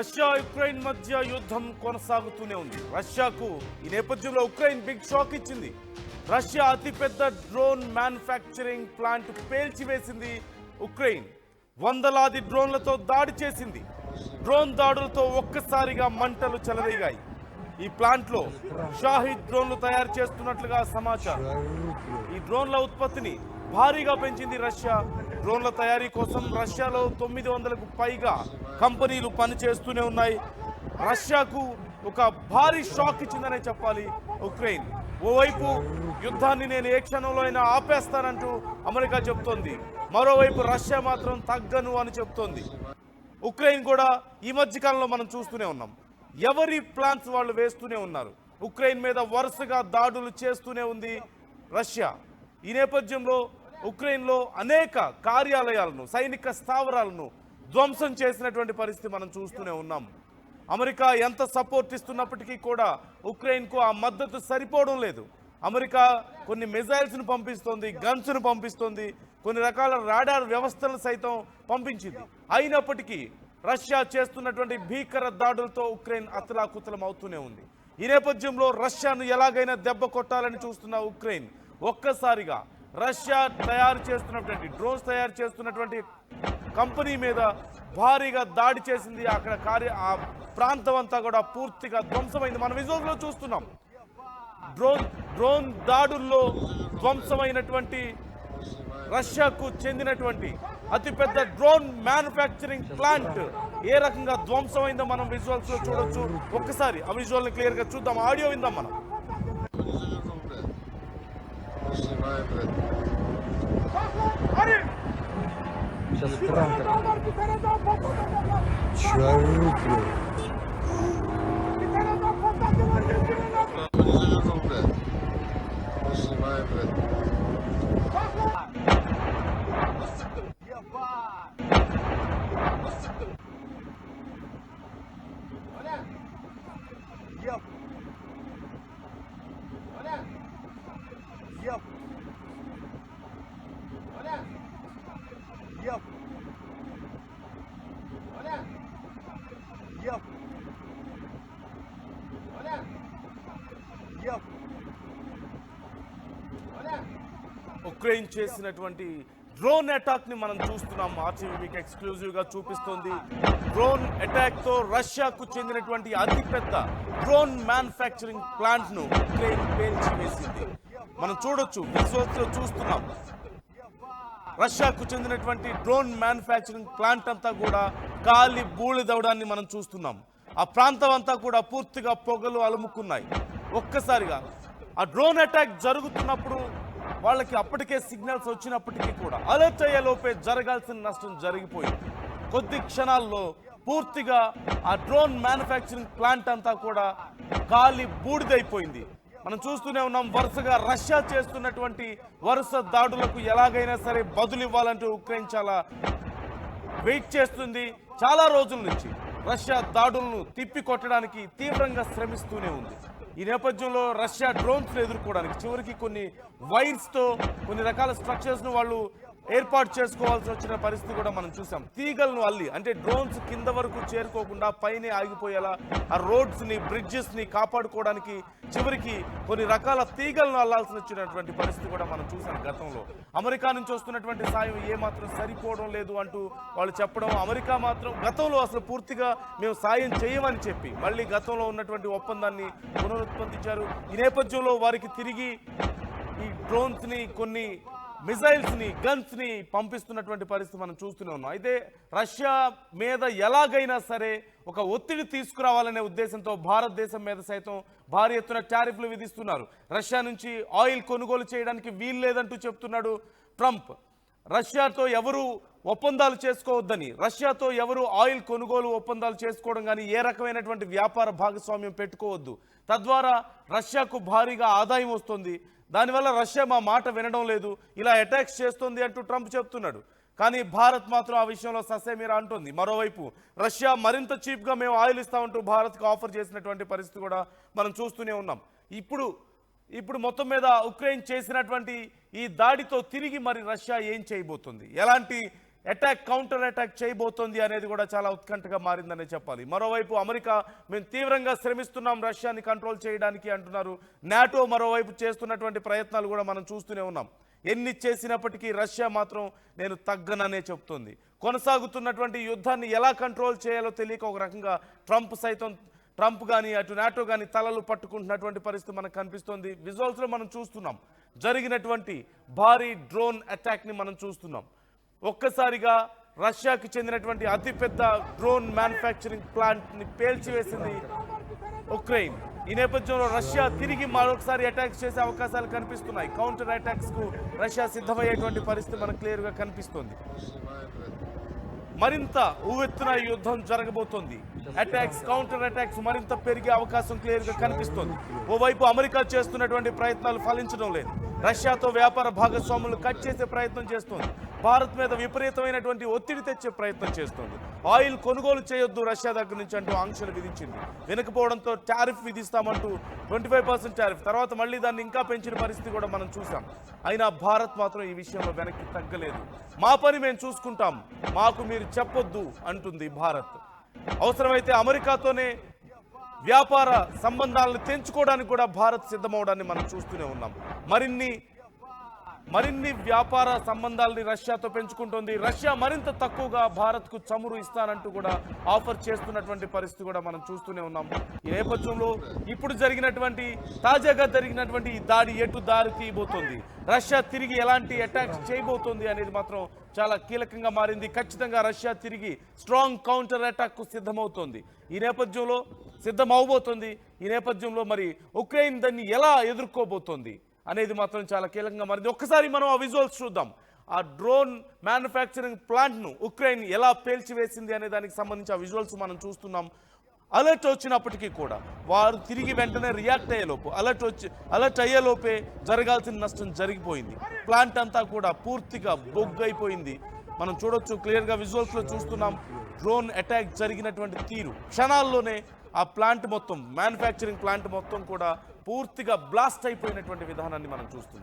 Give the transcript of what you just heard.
Russia Ukraine మధ్య యుద్ధం కొనసాగుతూనే ఉంది. రష్యాకు ఈ నేపథ్యంలో ఉక్రెయిన్ బిగ్ షాక్ ఇచ్చింది. రష్యా అతిపెద్ద డ్రోన్ మ్యానుఫ్యాక్చరింగ్ ప్లాంట్ పేల్చివేసింది. ఉక్రెయిన్ వందలాది డ్రోన్లతో దాడి చేసింది. డ్రోన్ దాడులతో ఒక్కసారిగా మంటలు చెలరేగాయి. ఈ ప్లాంట్లో షాహిద్ డ్రోన్లు తయారు చేస్తున్నట్లుగా సమాచారం. ఈ డ్రోన్ల ఉత్పత్తిని భారీగా పెంచింది రష్యా. డ్రోన్ల తయారీ కోసం రష్యాలో 900కు పైగా కంపెనీలు పనిచేస్తూనే ఉన్నాయి. రష్యాకు ఒక భారీ షాక్ ఇచ్చిందనే చెప్పాలి ఉక్రెయిన్. ఓవైపు యుద్ధాన్ని నేను ఏ క్షణంలో అయినా ఆపేస్తానంటూ అమెరికా చెప్తోంది, మరోవైపు రష్యా మాత్రం తగ్గను అని చెప్తోంది. ఉక్రెయిన్ కూడా ఈ మధ్యకాలంలో మనం చూస్తూనే ఉన్నాం, ఎవరి ప్లాన్స్ వాళ్ళు వేస్తూనే ఉన్నారు. ఉక్రెయిన్ మీద వరుసగా దాడులు చేస్తూనే ఉంది రష్యా. ఈ నేపథ్యంలో ఉక్రెయిన్లో అనేక కార్యాలయాలను, సైనిక స్థావరాలను ధ్వంసం చేసినటువంటి పరిస్థితి మనం చూస్తూనే ఉన్నాం. అమెరికా ఎంత సపోర్ట్ ఇస్తున్నప్పటికీ కూడా ఉక్రెయిన్కు ఆ మద్దతు సరిపోవడం లేదు. అమెరికా కొన్ని మిజైల్స్ను పంపిస్తోంది, గన్స్ను పంపిస్తోంది, కొన్ని రకాల రాడార్ వ్యవస్థలను సైతం పంపించింది. అయినప్పటికీ రష్యా చేస్తున్నటువంటి భీకర దాడులతో ఉక్రెయిన్ అతలాకుతలం అవుతూనే ఉంది. ఈ నేపథ్యంలో రష్యాను ఎలాగైనా దెబ్బ కొట్టాలని చూస్తున్న ఉక్రెయిన్ ఒక్కసారిగా రష్యా తయారు చేస్తున్నటువంటి డ్రోన్స్ తయారు చేస్తున్నటువంటి కంపెనీ మీద భారీగా దాడి చేసింది. అక్కడ ఆ ప్రాంతం అంతా కూడా పూర్తిగా ధ్వంసమైంది. మనం విజువల్స్లో చూస్తున్నాం. డ్రోన్ దాడుల్లో ధ్వంసమైనటువంటి రష్యాకు చెందినటువంటి అతిపెద్ద డ్రోన్ మ్యానుఫ్యాక్చరింగ్ ప్లాంట్ ఏ రకంగా ధ్వంసమైందో మనం విజువల్స్ లో చూడొచ్చు. ఒక్కసారి ఆ విజువల్ ని క్లియర్ గా చూద్దాం, ఆడియో విందాం మనం. ఉక్రెయిన్ చేసినటువంటి డ్రోన్ అటాక్ ని మనం చూస్తున్నాం. ఆర్టీవీ మీకు ఎక్స్క్లూజివ్ గా చూపిస్తోంది. డ్రోన్ అటాక్ తో రష్యాకు చెందినటువంటి అతిపెద్ద డ్రోన్ మ్యానుఫ్యాక్చరింగ్ ప్లాంట్ ను ఉక్రెయిన్ పేల్చివేసింది. మనం చూడొచ్చు, విజువల్స్ లో చూస్తున్నాం. రష్యాకు చెందినటువంటి డ్రోన్ మ్యానుఫ్యాక్చరింగ్ ప్లాంట్ అంతా కూడా కాలి బూడిదవడాన్ని మనం చూస్తున్నాం. ఆ ప్రాంతం అంతా కూడా పూర్తిగా పొగలు అలుముకున్నాయి. ఒక్కసారిగా ఆ డ్రోన్ అటాక్ జరుగుతున్నప్పుడు వాళ్ళకి అప్పటికే సిగ్నల్స్ వచ్చినప్పటికీ కూడా అలర్ట్ అయ్యే లోపే జరగాల్సిన నష్టం జరిగిపోయింది. కొద్ది క్షణాల్లో పూర్తిగా ఆ డ్రోన్ మ్యానుఫ్యాక్చరింగ్ ప్లాంట్ అంతా కూడా కాలి బూడిదైపోయింది. మనం చూస్తూనే ఉన్నాం. వరుసగా రష్యా చేస్తున్నటువంటి వరుస దాడులకు ఎలాగైనా సరే బదులు ఇవ్వాలంటూ ఉక్రెయిన్ చాలా వెయిట్ చేస్తుంది. చాలా రోజుల నుంచి రష్యా దాడులను తిప్పి కొట్టడానికి తీవ్రంగా శ్రమిస్తూనే ఉంది. ఈ నేపథ్యంలో రష్యా డ్రోన్స్ ఎదుర్కోవడానికి చివరికి కొన్ని వైర్స్తో కొన్ని రకాల స్ట్రక్చర్స్ను వాళ్ళు ఏర్పాటు చేసుకోవాల్సి వచ్చిన పరిస్థితి కూడా మనం చూసాం. తీగలను అల్లి, అంటే డ్రోన్స్ కింద వరకు చేరుకోకుండా పైనే ఆగిపోయేలా ఆ రోడ్స్ని, బ్రిడ్జెస్ని కాపాడుకోవడానికి చివరికి కొన్ని రకాల తీగలను అల్లాల్సి వచ్చినటువంటి పరిస్థితి కూడా మనం చూసాం గతంలో. అమెరికా నుంచి వస్తున్నటువంటి సాయం ఏమాత్రం సరిపోవడం లేదు అంటూ వాళ్ళు చెప్పడం, అమెరికా మాత్రం గతంలో అసలు పూర్తిగా మేము సాయం చేయమని చెప్పి మళ్ళీ గతంలో ఉన్నటువంటి ఒప్పందాన్ని పునరుత్పత్తించారు. ఈ నేపథ్యంలో వారికి తిరిగి ఈ డ్రోన్స్ని, కొన్ని మిజైల్స్ని, గన్స్ని పంపిస్తున్నటువంటి పరిస్థితి మనం చూస్తూనే ఉన్నాం. అయితే రష్యా మీద ఎలాగైనా సరే ఒక ఒత్తిడి తీసుకురావాలనే ఉద్దేశంతో భారతదేశం మీద సైతం భారీ ఎత్తున టారిఫ్లు విధిస్తున్నారు. రష్యా నుంచి ఆయిల్ కొనుగోలు చేయడానికి వీలు లేదంటూ చెప్తున్నాడు ట్రంప్. రష్యాతో ఎవరు ఒప్పందాలు చేసుకోవద్దని, రష్యాతో ఎవరు ఆయిల్ కొనుగోలు ఒప్పందాలు చేసుకోవడం కానీ ఏ రకమైనటువంటి వ్యాపార భాగస్వామ్యం పెట్టుకోవద్దు, తద్వారా రష్యాకు భారీగా ఆదాయం వస్తుంది, దానివల్ల రష్యా మా మాట వినడం లేదు, ఇలా అటాక్స్ చేస్తుంది అంటూ ట్రంప్ చెప్తున్నాడు. కానీ భారత్ మాత్రం ఆ విషయంలో ససేమిరా అంటుంది. మరోవైపు రష్యా మరింత చీప్గా మేము ఆయిల్ ఇస్తామంటూ భారత్కు ఆఫర్ చేసినటువంటి పరిస్థితి కూడా మనం చూస్తూనే ఉన్నాం. ఇప్పుడు మొత్తం మీద ఉక్రెయిన్ చేసినటువంటి ఈ దాడితో తిరిగి మరి రష్యా ఏం చేయబోతుంది, ఎలాంటి అటాక్ కౌంటర్ అటాక్ చేయబోతోంది అనేది కూడా చాలా ఉత్కంఠగా మారిందనే చెప్పాలి. మరోవైపు అమెరికా మేము తీవ్రంగా శ్రమిస్తున్నాం రష్యాని కంట్రోల్ చేయడానికి అంటున్నారు. నాటో మరోవైపు చేస్తున్నటువంటి ప్రయత్నాలు కూడా మనం చూస్తూనే ఉన్నాం. ఎన్ని చేసినప్పటికీ రష్యా మాత్రం నేను తగ్గననే చెప్తోంది. కొనసాగుతున్నటువంటి యుద్ధాన్ని ఎలా కంట్రోల్ చేయాలో తెలియక ఒక రకంగా ట్రంప్ కానీ అటు నాటో కానీ తలలు పట్టుకుంటున్నటువంటి పరిస్థితి మనకు కనిపిస్తోంది. విజువల్స్లో మనం చూస్తున్నాం జరిగినటువంటి భారీ డ్రోన్ అటాక్ని మనం చూస్తున్నాం. ఒక్కసారిగా రష్యాకి చెందినటువంటి అతిపెద్ద డ్రోన్ మ్యానుఫ్యాక్చరింగ్ ప్లాంట్ని పేల్చివేసింది ఉక్రెయిన్. ఈ నేపథ్యంలో రష్యా తిరిగి మరొకసారి అటాక్స్ చేసే అవకాశాలు కనిపిస్తున్నాయి. కౌంటర్ అటాక్స్కు రష్యా సిద్ధమయ్యేటువంటి పరిస్థితి మనకు క్లియర్గా కనిపిస్తోంది. మరింత ఉవ్వెత్తున యుద్ధం జరగబోతోంది. అటాక్స్ కౌంటర్ అటాక్స్ మరింత పెరిగే అవకాశం క్లియర్గా కనిపిస్తోంది. ఓవైపు అమెరికా చేస్తున్నటువంటి ప్రయత్నాలు ఫలించడం లేదు. రష్యాతో వ్యాపార భాగస్వాములు కట్ చేసే ప్రయత్నం చేస్తోంది. భారత్ మీద విపరీతమైనటువంటి ఒత్తిడి తెచ్చే ప్రయత్నం చేస్తోంది. ఆయిల్ కొనుగోలు చేయొద్దు రష్యా దగ్గర నుంచి అంటూ ఆంక్షలు విధించింది. వినకపోవడంతో టారిఫ్ విధిస్తామంటూ 25% టారిఫ్, తర్వాత మళ్ళీ దాన్ని ఇంకా పెంచిన పరిస్థితి కూడా మనం చూసాం. అయినా భారత్ మాత్రం ఈ విషయంలో వెనక్కి తగ్గలేదు. మా పని మేము చూసుకుంటాం, మాకు మీరు చెప్పొద్దు అంటుంది భారత్. అవసరమైతే అమెరికాతోనే వ్యాపార సంబంధాలను తెంచుకోవడానికి కూడా భారత్ సిద్ధమవడాన్ని మనం చూస్తూనే ఉన్నాం. మరిన్ని వ్యాపార సంబంధాలని రష్యాతో పెంచుకుంటోంది. రష్యా మరింత తక్కువగా భారత్కు చమురు ఇస్తానంటూ కూడా ఆఫర్ చేస్తున్నటువంటి పరిస్థితి కూడా మనం చూస్తూనే ఉన్నాం. ఈ నేపథ్యంలో ఇప్పుడు తాజాగా జరిగినటువంటి ఈ దాడి ఎటు దారి తీయబోతోంది, రష్యా తిరిగి ఎలాంటి అటాక్స్ చేయబోతోంది అనేది మాత్రం చాలా కీలకంగా మారింది. ఖచ్చితంగా రష్యా తిరిగి స్ట్రాంగ్ కౌంటర్ అటాక్కు సిద్ధమవుతోంది. ఈ నేపథ్యంలో మరి ఉక్రెయిన్ దాన్ని ఎలా ఎదుర్కోబోతోంది అనేది మాత్రం చాలా కీలకంగా మారింది. ఒక్కసారి మనం ఆ విజువల్స్ చూద్దాం. ఆ డ్రోన్ మ్యానుఫ్యాక్చరింగ్ ప్లాంట్ను ఉక్రెయిన్ ఎలా పేల్చివేసింది అనే దానికి సంబంధించి ఆ విజువల్స్ మనం చూస్తున్నాం. అలర్ట్ వచ్చినప్పటికీ కూడా వారు తిరిగి వెంటనే రియాక్ట్ అయ్యేలోపు అలర్ట్ అయ్యేలోపే జరగాల్సిన నష్టం జరిగిపోయింది. ప్లాంట్ అంతా కూడా పూర్తిగా బొగ్గైపోయింది. మనం చూడొచ్చు, క్లియర్గా విజువల్స్లో చూస్తున్నాం. డ్రోన్ అటాక్ జరిగినటువంటి తీరు క్షణాల్లోనే ఆ ప్లాంట్ మొత్తం, మ్యానుఫ్యాక్చరింగ్ ప్లాంట్ మొత్తం కూడా పూర్తిగా బ్లాస్ట్ అయిపోయినటువంటి విధానాన్ని మనం చూస్తున్నాం.